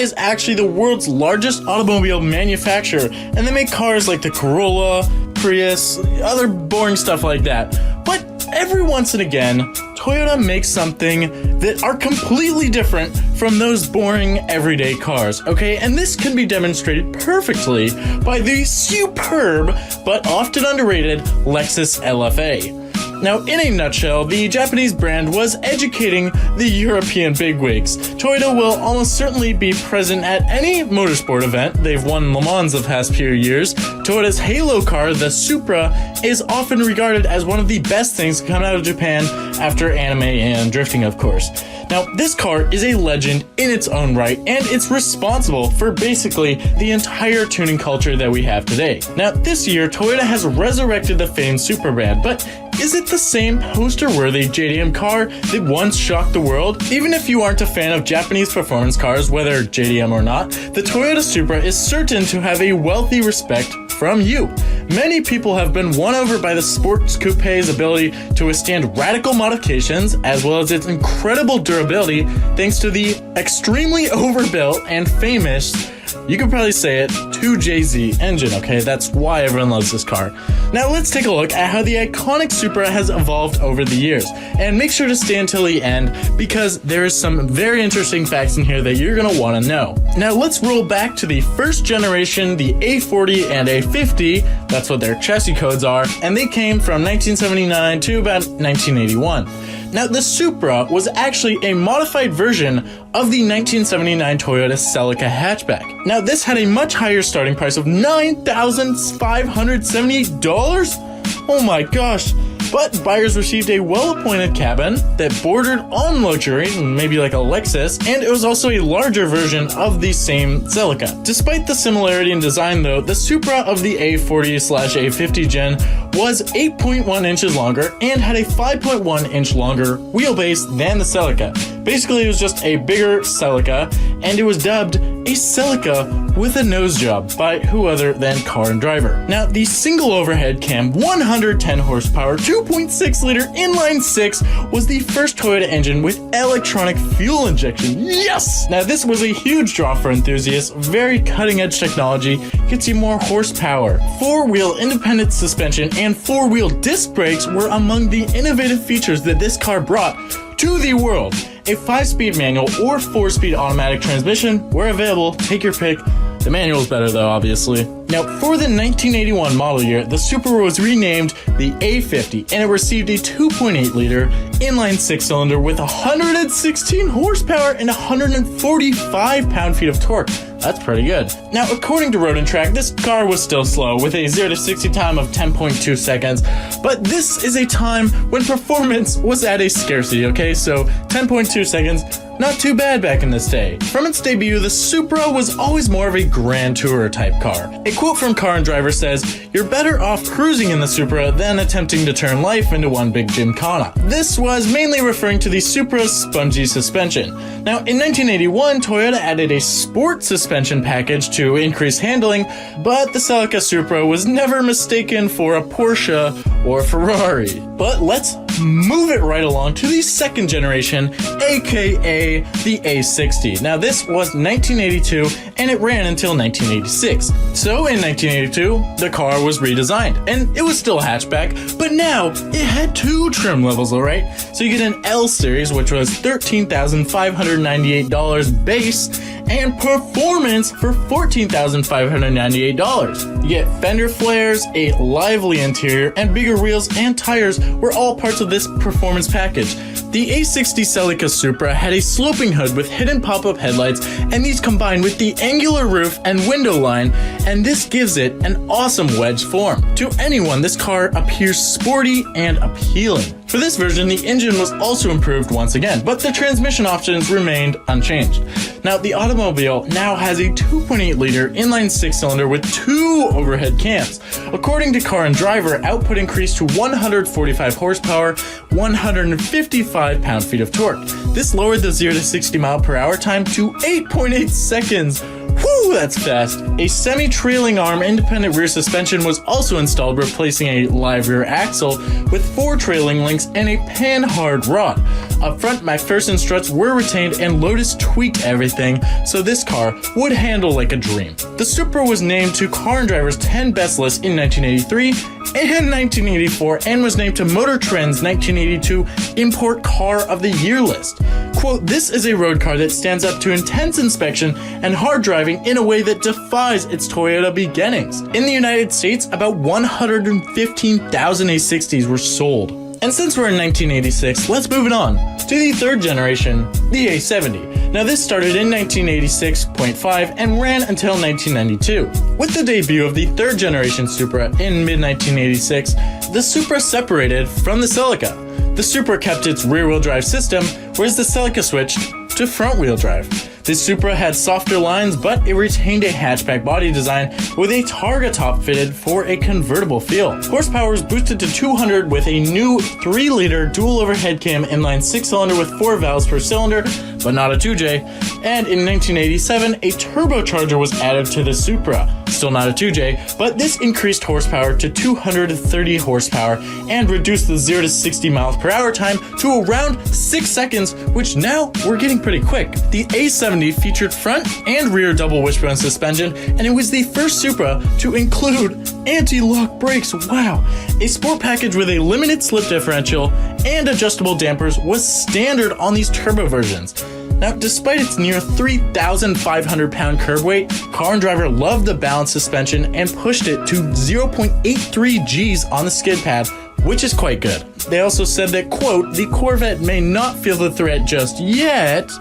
is actually the world's largest automobile manufacturer, and they make cars like the Corolla, Prius, other boring stuff like that. But every once and again, Toyota makes something that are completely different from those boring everyday cars, okay? And this can be demonstrated perfectly by the superb but often underrated Lexus LFA. Now, in a nutshell, the Japanese brand was educating the European bigwigs. Toyota will almost certainly be present at any motorsport event. They've won Le Mans the past few years. Toyota's halo car, the Supra, is often regarded as one of the best things to come out of Japan after anime and drifting, of course. Now, this car is a legend in its own right, and it's responsible for basically the entire tuning culture that we have today. Now, this year, Toyota has resurrected the famed Supra brand, but is it the same poster-worthy JDM car that once shocked the world? Even if you aren't a fan of Japanese performance cars, whether JDM or not, the Toyota Supra is certain to have a wealthy respect from you. Many people have been won over by the sports coupe's ability to withstand radical modifications, as well as its incredible durability thanks to the extremely overbuilt and famous, you could probably say it, 2JZ engine, okay? That's why everyone loves this car. Now let's take a look at how the iconic Supra has evolved over the years. And make sure to stay until the end because there is some very interesting facts in here that you're going to want to know. Now let's roll back to the first generation, the A40 and A50, that's what their chassis codes are, and they came from 1979 to about 1981. Now, the Supra was actually a modified version of the 1979 Toyota Celica hatchback. Now, this had a much higher starting price of $9,578. Oh my gosh. But buyers received a well-appointed cabin that bordered on luxury, maybe like a Lexus, and it was also a larger version of the same Celica. Despite the similarity in design though, the Supra of the A40/A50 gen was 8.1 inches longer and had a 5.1 inch longer wheelbase than the Celica. Basically, it was just a bigger Celica, and it was dubbed a Celica with a nose job by who other than Car and Driver. Now, the single overhead cam 110 horsepower 2.6 liter inline 6 was the first Toyota engine with electronic fuel injection. Yes! Now, this was a huge draw for enthusiasts. Very cutting edge technology, gets you more horsepower. 4-wheel independent suspension and 4-wheel disc brakes were among the innovative features that this car brought to the world. A 5-speed manual or 4-speed automatic transmission were available. Take your pick. The manual is better though, obviously. Now, for the 1981 model year, the Supra was renamed the A50, and it received a 2.8-liter inline 6-cylinder with 116 horsepower and 145 pound-feet of torque. That's pretty good. Now, according to Road and Track, this car was still slow with a 0 to 60 time of 10.2 seconds, but this is a time when performance was at a scarcity, okay? So 10.2 seconds, not too bad back in this day. From its debut, the Supra was always more of a grand tourer type car. A quote from Car and Driver says, "You're better off cruising in the Supra than attempting to turn life into one big gymkhana." This was mainly referring to the Supra's spongy suspension. Now, in 1981, Toyota added a sport suspension package to increase handling, but the Celica Supra was never mistaken for a Porsche or Ferrari. But let's move it right along to the second generation, aka the A60. Now, this was 1982 and it ran until 1986. So in 1982, the car was redesigned and it was still a hatchback, but now it had 2 trim levels, alright? So you get an L series, which was $13,598 base, and performance for $14,598. You get fender flares, a lively interior, and bigger wheels and tires were all parts of this performance package. The A60 Celica Supra had a sloping hood with hidden pop-up headlights, and these combined with the angular roof and window line, and this gives it an awesome wedge form. To anyone, this car appears sporty and appealing. For this version, the engine was also improved once again, but the transmission options remained unchanged. Now, the automobile now has a 2.8-liter inline 6-cylinder with 2 overhead cams. According to Car and Driver, output increased to 145 horsepower, 155 pound-feet of torque. This lowered the 0 to 60 mile per hour time to 8.8 seconds. Whew, that's fast. A semi-trailing arm independent rear suspension was also installed, replacing a live rear axle with 4 trailing links and a pan-hard rod. Up front, McPherson struts were retained and Lotus tweaked everything so this car would handle like a dream. The Supra was named to Car and Driver's 10 Best list in 1983 and 1984 and was named to Motor Trend's 1982 Import Car of the Year list. Quote, "This is a road car that stands up to intense inspection and hard driving in a way that defies its Toyota beginnings." In the United States, about 115,000 A60s were sold. And since we're in 1986, let's move it on to the third generation, the A70. Now this started in 1986.5 and ran until 1992. With the debut of the third generation Supra in mid-1986, the Supra separated from the Celica. The Supra kept its rear-wheel drive system, whereas the Celica switched to front-wheel drive. The Supra had softer lines, but it retained a hatchback body design with a Targa top fitted for a convertible feel. Horsepower was boosted to 200 with a new 3-liter dual overhead cam inline 6-cylinder with 4 valves per cylinder, but not a 2J. And in 1987, a turbocharger was added to the Supra. Still not a 2J, but this increased horsepower to 230 horsepower and reduced the 0 to 60 miles per hour time to around 6 seconds, which now we're getting pretty quick. The A70 featured front and rear double wishbone suspension, and it was the first Supra to include anti-lock brakes. Wow! A sport package with a limited slip differential and adjustable dampers was standard on these turbo versions. Now, despite its near 3,500 pound curb weight, Car and Driver loved the balanced suspension and pushed it to 0.83 Gs on the skid pad, which is quite good. They also said that, quote, "The Corvette may not feel the threat just yet,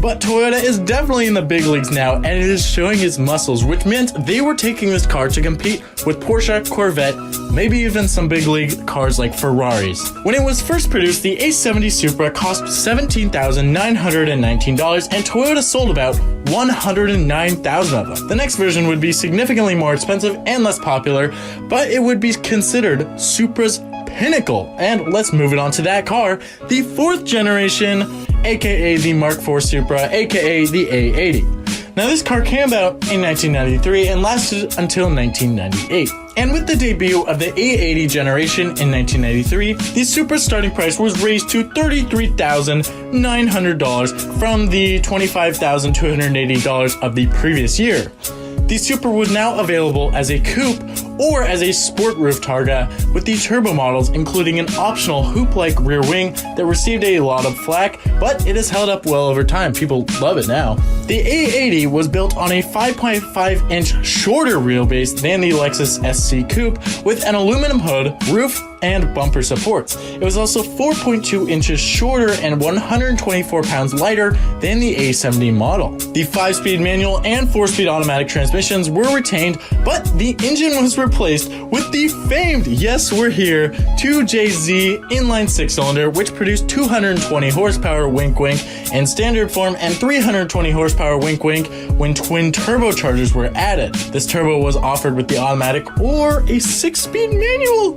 but Toyota is definitely in the big leagues now and it is showing its muscles," which meant they were taking this car to compete with Porsche, Corvette, maybe even some big league cars like Ferraris. When it was first produced, the A70 Supra cost $17,919 and Toyota sold about 109,000 of them. The next version would be significantly more expensive and less popular, but it would be considered Supra's pinnacle. And let's move it on to that car, the fourth generation, aka the Mark IV Supra, aka the A80. Now this car came about in 1993 and lasted until 1998. And with the debut of the A80 generation in 1993, the Supra's starting price was raised to $33,900 from the $25,280 of the previous year. The Supra was now available as a coupe or as a sport roof Targa, with the turbo models including an optional hoop-like rear wing that received a lot of flack, but it has held up well over time. People love it now. The A80 was built on a 5.5-inch shorter wheelbase than the Lexus SC Coupe, with an aluminum hood, roof, and bumper supports. It was also 4.2 inches shorter and 124 pounds lighter than the A70 model. The 5-speed manual and 4-speed automatic transmissions were retained, but the engine was replaced with the famed, yes we're here, 2JZ inline 6-cylinder, which produced 220 horsepower wink wink in standard form and 320 horsepower wink wink when twin turbochargers were added. This turbo was offered with the automatic or a 6-speed manual.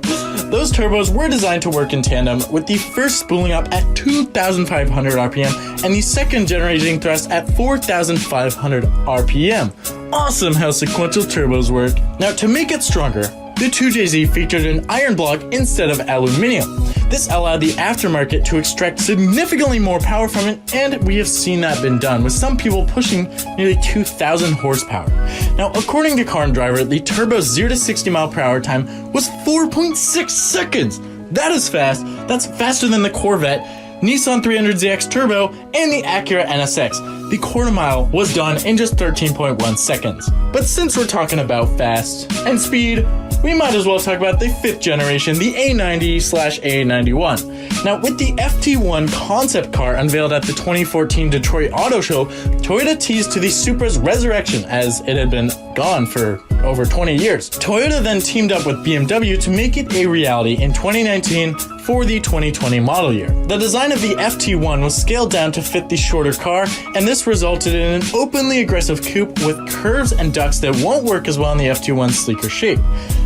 Those turbos were designed to work in tandem, with the first spooling up at 2,500 RPM and the second generating thrust at 4,500 RPM. Awesome how sequential turbos work. Now to make it stronger, the 2JZ featured an iron block instead of aluminium. This allowed the aftermarket to extract significantly more power from it, and we have seen that been done, with some people pushing nearly 2,000 horsepower. Now, according to Car and Driver, the turbo's 0 to 60 mile per hour time was 4.6 seconds. That is fast. That's faster than the Corvette, Nissan 300ZX Turbo, and the Acura NSX. The quarter mile was done in just 13.1 seconds. But since we're talking about fast and speed, we might as well talk about the 5th generation, the A90/A91. Now, with the FT1 concept car unveiled at the 2014 Detroit Auto Show, Toyota teased to the Supra's resurrection, as it had been gone for over 20 years. Toyota then teamed up with BMW to make it a reality in 2019 for the 2020 model year. The design of the FT1 was scaled down to fit the shorter car, and this resulted in an openly aggressive coupe with curves and ducts that won't work as well in the FT1's sleeker shape.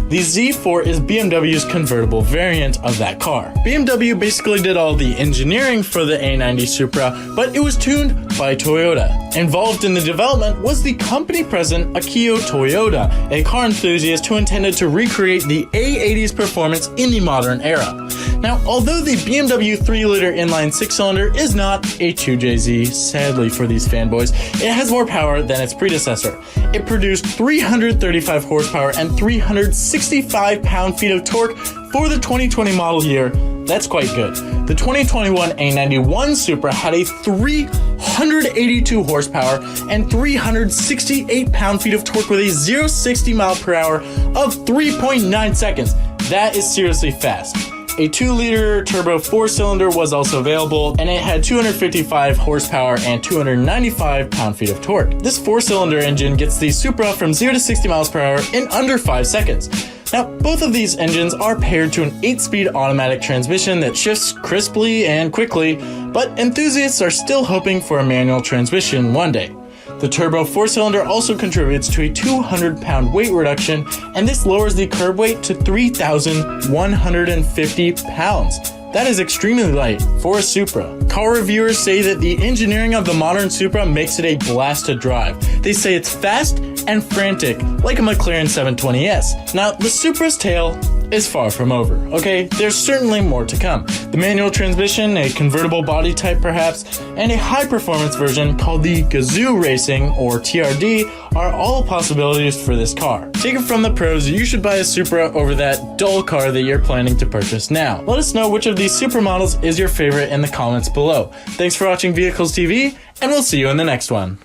The Z4 is BMW's convertible variant of that car. BMW basically did all the engineering for the A90 Supra, but it was tuned by Toyota. Involved in the development was the company president Akio Toyoda, a car enthusiast who intended to recreate the A80's performance in the modern era. Now, although the BMW 3-liter inline 6-cylinder is not a 2JZ, sadly for these fanboys, it has more power than its predecessor. It produced 335 horsepower and 365 pound-feet of torque for the 2020 model year. That's quite good. The 2021 A91 Supra had a 382 horsepower and 368 pound-feet of torque with a 0-60 mile per hour of 3.9 seconds. That is seriously fast. A 2-liter turbo 4-cylinder was also available, and it had 255 horsepower and 295 pound-feet of torque. This 4-cylinder engine gets the Supra from 0 to 60 miles per hour in under 5 seconds. Now, both of these engines are paired to an 8-speed automatic transmission that shifts crisply and quickly, but enthusiasts are still hoping for a manual transmission one day. The turbo 4-cylinder also contributes to a 200-pound weight reduction, and this lowers the curb weight to 3,150 pounds. That is extremely light for a Supra. Car reviewers say that the engineering of the modern Supra makes it a blast to drive. They say it's fast and frantic, like a McLaren 720S. Now, the Supra's tale is far from over, okay? There's certainly more to come. The manual transmission, a convertible body type perhaps, and a high-performance version called the Gazoo Racing, or TRD, are all possibilities for this car. Take it from the pros, you should buy a Supra over that dull car that you're planning to purchase now. Let us know which of these Supra models is your favorite in the comments below. Thanks for watching Vehicles TV, and we'll see you in the next one.